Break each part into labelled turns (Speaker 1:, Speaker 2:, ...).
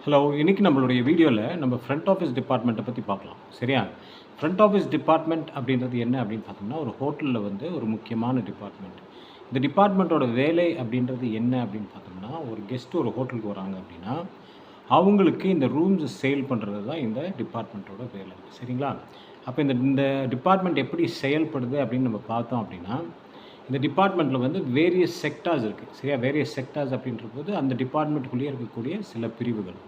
Speaker 1: Hello, இன்னைக்கு நம்மளுடைய வீடியோவில் நம்ம ஃப்ரண்ட் ஆஃபீஸ் டிபார்ட்மெண்ட்டை பற்றி பார்க்கலாம். சரியா? ஃப்ரண்ட் ஆஃபீஸ் டிபார்ட்மெண்ட் அப்படின்றது என்ன அப்படின்னு பார்த்தோம்னா, ஒரு ஹோட்டலில் வந்து ஒரு முக்கியமான டிபார்ட்மெண்ட். இந்த டிபார்ட்மெண்ட்டோட வேலை அப்படின்றது என்ன அப்படின்னு பார்த்தோம்னா, ஒரு கெஸ்ட்டு ஒரு ஹோட்டலுக்கு வராங்க அப்படின்னா, அவங்களுக்கு இந்த ரூம்ஸ் சேல் பண்ணுறது தான் இந்த டிபார்ட்மெண்ட்டோட வேலை. சரிங்களா? அப்போ இந்த இந்த டிபார்ட்மெண்ட் எப்படி செயல்படுது அப்படின்னு நம்ம பார்த்தோம் அப்படின்னா, இந்த டிபார்ட்மெண்ட்டில் வந்து வேரியஸ் செக்டார்ஸ் இருக்குது. சரியா? வேரியஸ் செக்டார்ஸ் அப்படின்றபோது அந்த டிபார்ட்மெண்ட்டுக்குள்ளேயே இருக்கக்கூடிய சில பிரிவுகள்.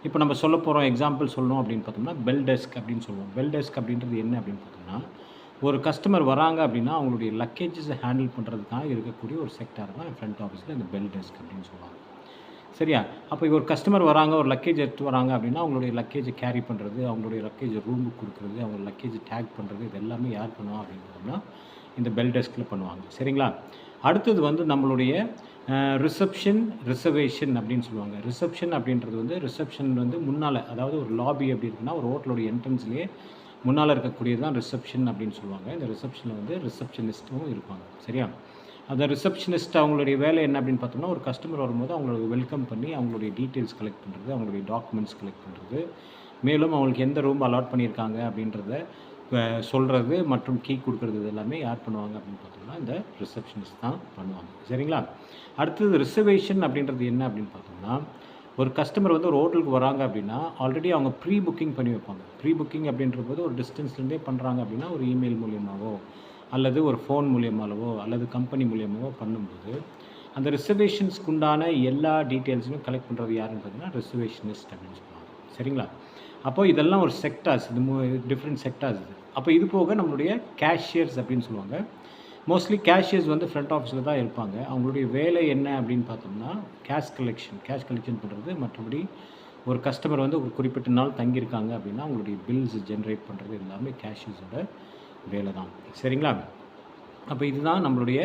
Speaker 1: இப்போ நம்ம சொல்ல போகிறோம், எக்ஸாம்பிள் சொல்லணும் அப்படின்னு பார்த்தோம்னா, பெல் டெஸ்க் அப்படின்னு சொல்லுவோம். பெல் டெஸ்க் அப்படின்றது என்ன அப்படின்னு பார்த்தோம்னா, ஒரு கஸ்டமர் வராங்க அப்படின்னா அவங்களுடைய லக்கேஜஸை ஹேண்டில் பண்ணுறதுக்காக இருக்கக்கூடிய ஒரு செக்டார் தான் ஃப்ரண்ட் ஆஃபீஸில் இந்த பெல் டெஸ்க் அப்படின்னு சொல்லுவாங்க. சரியா? அப்போ ஒரு கஸ்டமர் வராங்க, ஒரு லக்கேஜ் எடுத்துட்டு வராங்க அப்படின்னா, அவங்களுடைய லக்கேஜை கேரி பண்ணுறது, அவங்களுடைய லக்கேஜ் ரூமுக்கு கொடுக்குறது, அவங்க லக்கேஜ் டேக் பண்ணுறது, இது எல்லாமே யார் பண்ணுவா அப்படின்னு பார்த்தோம்னா, இந்த பெல் டெஸ்கில் பண்ணுவாங்க. சரிங்களா? அடுத்தது வந்து நம்மளுடைய ரிசப்ஷன், ரிசர்வேஷன் அப்படின்னு சொல்லுவாங்க. ரிசப்ஷன் அப்படின்றது வந்து ரிசப்ஷன் வந்து முன்னால், அதாவது ஒரு லாபி அப்படி இருக்குன்னா, ஒரு ஹோட்டலோட என்ட்ரன்ஸ்லேயே முன்னால் இருக்கக்கூடியது தான் ரிசப்ஷன் அப்படின்னு சொல்லுவாங்க. இந்த ரிசப்ஷனில் வந்து ரிசப்ஷனிஸ்ட்டும் இருப்பாங்க. சரியா? அந்த ரிசப்ஷனிஸ்ட் அவங்களுடைய வேலை என்ன அப்படின்னு பார்த்தோம்னா, ஒரு கஸ்டமர் வரும்போது அவங்களுக்கு வெல்கம் பண்ணி அவங்களுடைய டீட்டெயில்ஸ் கலெக்ட் பண்ணுறது, அவங்களுடைய டாக்குமெண்ட்ஸ் கலெக்ட் பண்ணுறது, மேலும் அவங்களுக்கு எந்த ரூம் அலாட் பண்ணியிருக்காங்க அப்படின்றத சொல்கிறது மற்றும் கீ கொடுக்குறது, இது எல்லாமே யார் பண்ணுவாங்க அப்படின்னு பார்த்தோம்னா, இந்த ரிசப்ஷனிஸ்ட் தான் பண்ணுவாங்க. சரிங்களா? அடுத்தது ரிசர்வேஷன் அப்படின்றது என்ன அப்படின்னு பார்த்தோம்னா, ஒரு கஸ்டமர் வந்து ஒரு ஹோட்டலுக்கு வராங்க அப்படின்னா, ஆல்ரெடி அவங்க ப்ரீ புக்கிங் பண்ணி வைப்பாங்க. ப்ரீ புக்கிங் அப்படின்றபோது ஒரு டிஸ்டன்ஸ்லேருந்தே பண்ணுறாங்க அப்படின்னா, ஒரு இமெயில் மூலியமாகவோ அல்லது ஒரு ஃபோன் மூலியமாகவோ அல்லது கம்பெனி மூலியமாகவோ பண்ணும்போது, அந்த ரிசர்வேஷன்ஸ்க்கு உண்டான எல்லா டீட்டெயில்ஸுமே கலெக்ட் பண்ணுறது யாருன்னு பார்த்தீங்கன்னா, ரிசர்வேஷனிஸ்ட் அப்படின்னு சொல்லுவாங்க. சரிங்களா? அப்போ இதெல்லாம் ஒரு செக்டார்ஸ், இது டிஃப்ரெண்ட் செக்டார்ஸ் இது. அப்போ இது போக நம்மளுடைய கேஷியர்ஸ் அப்படின்னு சொல்லுவாங்க. மோஸ்ட்லி கேஷியர்ஸ் வந்து ஃப்ரண்ட் ஆஃபீஸில் தான் இருப்பாங்க. அவங்களுடைய வேலை என்ன அப்படின்னு பார்த்தோம்னா, கேஷ் கலெக்ஷன் பண்ணுறது. மற்றபடி ஒரு கஸ்டமர் வந்து ஒரு குறிப்பிட்ட நாள் தங்கியிருக்காங்க அப்படின்னா, அவங்களுடைய பில்ஸ் ஜென்ரேட் பண்ணுறது எல்லாமே கேஷியர்ஸோட வேலை தான். சரிங்களா? அப்போ இதுதான் நம்மளுடைய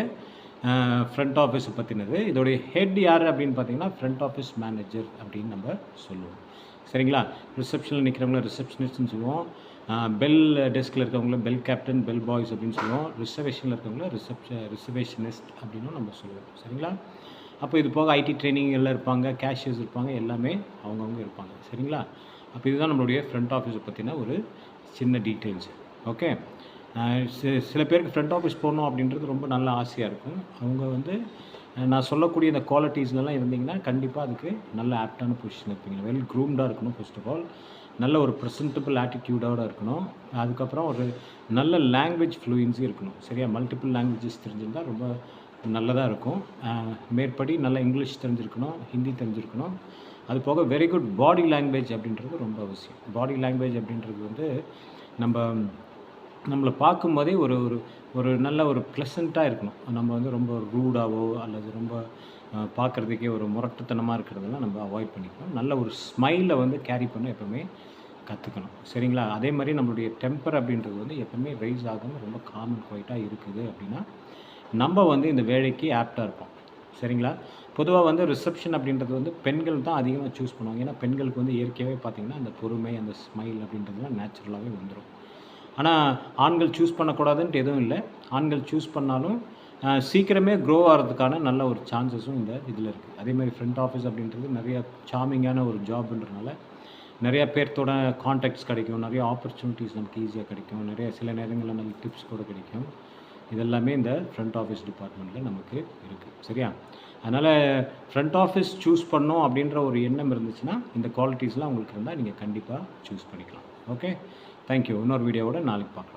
Speaker 1: ஃப்ரண்ட் ஆஃபீஸை பற்றினது. இதோடைய ஹெட் யார் அப்படின்னு பார்த்தீங்கன்னா, ஃப்ரண்ட் ஆஃபீஸ் மேனேஜர் அப்படின்னு நம்ம சொல்லுவோம். சரிங்களா? ரிசப்ஷனில் நிற்கிறவங்கள ரிசப்ஷனிஸ்ட்னு சொல்லுவோம். பெல் டெஸ்கில் இருக்கவங்கள பெல் கேப்டன், பெல் பாய்ஸ் அப்படின்னு சொல்லுவோம். ரிசர்வேஷனில் இருக்கவங்கள ரிசர்வேஷனிஸ்ட் அப்படின்னும் நம்ம சொல்லுவோம். சரிங்களா? அப்போ இது போக ஐடி ட்ரைனிங் எல்லாம் இருப்பாங்க, கேஷியர்ஸ் இருப்பாங்க, எல்லாமே அவங்கவுங்க இருப்பாங்க. சரிங்களா? அப்போ இதுதான் நம்மளுடைய ஃப்ரண்ட் ஆஃபீஸை பற்றின ஒரு சின்ன டீட்டெயில்ஸ். ஓகே. சில பேருக்கு ஃப்ரண்ட் ஆஃபீஸ் போகணும் அப்படின்றது ரொம்ப நல்ல ஆசையாக இருக்கும். அவங்க வந்து நான் சொல்லக்கூடிய இந்த குவாலிட்டிஸ்லாம் இருந்தீங்கன்னா, கண்டிப்பாக அதுக்கு நல்ல ஆப்டான பொசிஷன் இருப்பீங்க. வெல் க்ரூம்டாக இருக்கணும் ஃபர்ஸ்ட் ஆஃப் ஆல். நல்ல ஒரு ப்ரெசன்டபிள் ஆட்டிடியூடோடு இருக்கணும். அதுக்கப்புறம் ஒரு நல்ல லாங்குவேஜ் ஃப்ளூயன்சி இருக்கணும். சரியா? மல்டிபிள் லாங்குவேஜஸ் தெரிஞ்சிருந்தால் ரொம்ப நல்லதாக இருக்கும். மேற்படி நல்லா இங்கிலீஷ் தெரிஞ்சிருக்கணும், ஹிந்தி தெரிஞ்சிருக்கணும். அது போக வெரி குட் பாடி லாங்குவேஜ் அப்படின்றது ரொம்ப அவசியம். பாடி லாங்குவேஜ் அப்படின்றது வந்து நம்மளை பார்க்கும்போதே ஒரு ஒரு ஒரு நல்ல ஒரு ப்ளசண்ட்டாக இருக்கணும். நம்ம வந்து ரொம்ப ரூடாவோ அல்லது ரொம்ப பார்க்குறதுக்கே ஒரு முரட்டுத்தனமாக இருக்கிறதெல்லாம் நம்ம அவாய்ட் பண்ணிக்கணும். நல்ல ஒரு ஸ்மைலை வந்து கேரி பண்ண எப்போவுமே கற்றுக்கணும். சரிங்களா? அதே மாதிரி நம்மளுடைய டெம்பர் அப்படின்றது வந்து எப்போவுமே ரைஸ் ஆகாமல் ரொம்ப காம் அண்ட் குவைட்டாக இருக்குது அப்படின்னா, நம்ம வந்து இந்த வேலைக்கு ஆப்டாக இருப்போம். சரிங்களா? பொதுவாக வந்து ரிசப்ஷன் அப்படின்றது வந்து பெண்கள் தான் அதிகமாக சூஸ் பண்ணுவாங்க. ஏன்னா பெண்களுக்கு வந்து இயற்கையாகவே பார்த்திங்கன்னா, அந்த பொறுமை, அந்த ஸ்மைல் அப்படின்றதுலாம் நேச்சுரலாகவே வந்துடும். ஆனால் ஆண்கள் சூஸ் பண்ணக்கூடாதுன்ட்டு எதுவும் இல்லை. ஆண்கள் சூஸ் பண்ணாலும் சீக்கிரமே க்ரோ ஆகிறதுக்கான நல்ல ஒரு சான்சஸும் இந்த இதில் இருக்குது. அதேமாதிரி ஃப்ரண்ட் ஆஃபீஸ் அப்படின்றது நிறைய சார்மிங்கான ஒரு ஜாப்ன்றனால நிறையா பேர்த்தோட கான்டாக்ட்ஸ் கிடைக்கும், நிறைய ஆப்பர்ச்சுனிட்டிஸ் நமக்கு ஈஸியாக கிடைக்கும், நிறைய சில நேரங்களில் நமக்கு டிப்ஸ் கூட கிடைக்கும். இதெல்லாமே இந்த ஃப்ரண்ட் ஆஃபீஸ் டிபார்ட்மெண்ட்டில் நமக்கு இருக்குது. சரியா? அதனால் ஃப்ரண்ட் ஆஃபீஸ் சூஸ் பண்ணோம் அப்படின்ற ஒரு எண்ணம் இருந்துச்சுன்னா, இந்த குவாலிட்டிஸ்லாம் உங்களுக்கு இருந்தால் நீங்கள் கண்டிப்பாக சூஸ் பண்ணிக்கலாம். ஓகே. தேங்க்யூ. இன்னொரு வீடியோவோட நாளைக்கு பார்க்கலாம்.